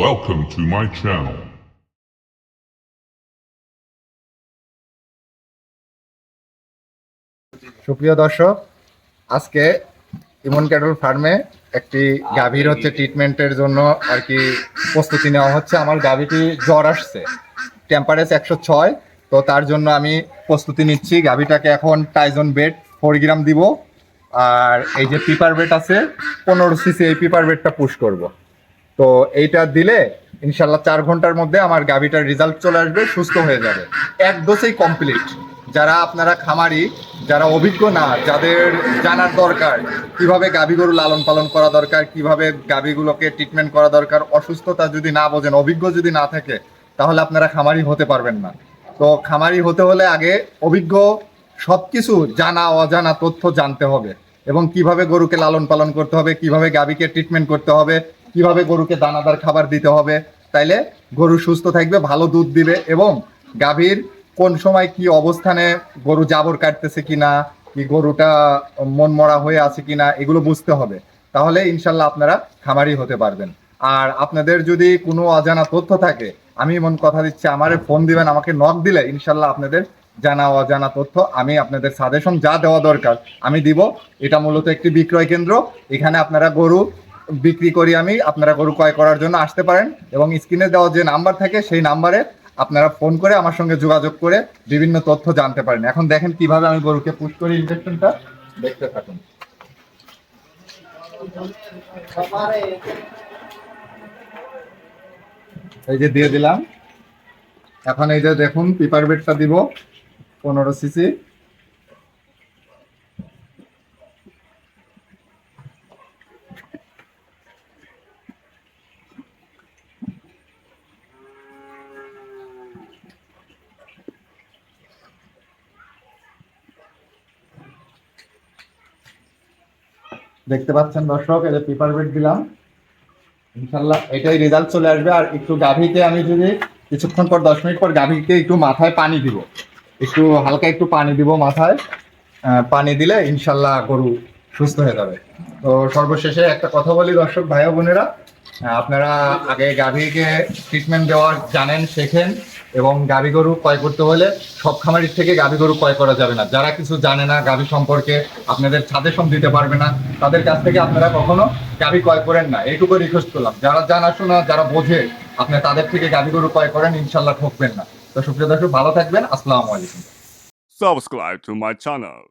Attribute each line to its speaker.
Speaker 1: Welcome to my channel.
Speaker 2: সুপ্রিয় দর্শক, আজকে ইমন ক্যাটল ফার্মে একটি গাভীর ট্রিটমেন্টের জন্য আর কি প্রস্তুতি নেওয়া হচ্ছে। আমার গাভীটি জ্বর আসছে, টেম্পারেচার 106, তো তার জন্য আমি প্রস্তুতি নিচ্ছি। গাভীটাকে এখন টাইজন বেড 4 গ্রাম দিব, আর এই যে পিপার বেড আছে 15 সিসি, এই পিপার বেডটা পুশ করব। তো এইটা দিলে ইনশাল্লাহ 4 ঘন্টার মধ্যে আমার গাভীটার রেজাল্ট চলে আসবে, সুস্থ হয়ে যাবে, এক ডোজেই কমপ্লিট। যারা আপনারা খামারি, যারা অভিজ্ঞ না, যাদের জানার দরকার কিভাবে গাভী গরু লালন পালন করা দরকার, কিভাবে গাভীগুলোকে ট্রিটমেন্ট করা দরকার, অসুস্থতা যদি না বোঝেন, অভিজ্ঞ যদি না থাকে, তাহলে আপনারা খামারি হতে পারবেন না। তো খামারি হতে হলে আগে অভিজ্ঞ সব কিছু জানা অজানা তথ্য জানতে হবে, এবং কিভাবে গরুকে লালন পালন করতে হবে, কিভাবে গাভীকে ট্রিটমেন্ট করতে হবে, কিভাবে গরুকে দানাদার খাবার দিতে হবে। তাইলে গরু সুস্থ থাকবে, ভালো দুধ দিবে, এবং গাভীর কোন সময় কি অবস্থানে গরু জাবর কাটতেছে কিনা, কি গরুটা মন মরা হয়ে আছে কিনা, এগুলো বুঝতে হবে। তাহলে ইনশাল্লাহ আপনারা খামারি হতে পারবেন। আর আপনাদের যদি কোনো অজানা তথ্য থাকে, আমি এমন কথা দিচ্ছি, আমারে ফোন দিবেন, আমাকে নক দিলে ইনশাল্লাহ আপনাদের জানা অজানা তথ্য আমি আপনাদের সাজেশন যা দেওয়া দরকার আমি দিব। এটা মূলত একটি বিক্রয় কেন্দ্র, এখানে আপনারা গরু বিক্রি করি আমি, আপনারা গরু ক্রয় করার জন্য আসতে পারেন, এবং স্ক্রিনে দেওয়া যে নাম্বার থাকে সেই নাম্বারে আপনারা ফোন করে আমার সঙ্গে যোগাযোগ করে বিভিন্ন তথ্য জানতে পারেন। এখন দেখেন কিভাবে আমি গরুকে পুশ করি, ইনজেকশনটা দেখতে থাকুন। এই যে দিয়ে দিলাম। এখন এই যে দেখুন পিপার বেডটা দিব 15 সিসি। দেখতে পাচ্ছেন দর্শক, এই যে পেপার বেড দিলাম, ইনশাল্লাহ এটাই রেজাল্ট চলে আসবে। আর একটু গাভীকে আমি যদি কিছুক্ষণ পর 10 মিনিট পর গাভীকে একটু মাথায় পানি দিব, একটু হালকা একটু পানি দিব মাথায়, পানি দিলে ইনশাল্লাহ গরু সুস্থ হয়ে যাবে। তো সর্বশেষে একটা কথা বলি দর্শক ভাই বোনেরা, আপনারা আগে গাভীকে ট্রিটমেন্ট দেওয়া জানেন, শেখেন, এবং গাভী গরু ক্রয় করতে হলে সব খামারির থেকে গাভী গরু ক্রয় করা যাবে না। যারা কিছু জানে না গাভী সম্পর্কে, আপনাদের সাজেশন দিতে পারবে না, তাদের কাছ থেকে আপনারা কখনো গাভী ক্রয় করেন না, এইটুকু রিকোয়েস্ট করলাম। যারা জানাশোনা, যারা বোঝে, আপনি তাদের থেকে গাভী গরু ক্রয় করেন, ইনশাল্লাহ ঠকবেন না। তো সুপ্রিয় দর্শক, ভালো থাকবেন, আসসালামু আলাইকুম।
Speaker 3: Subscribe to my channel.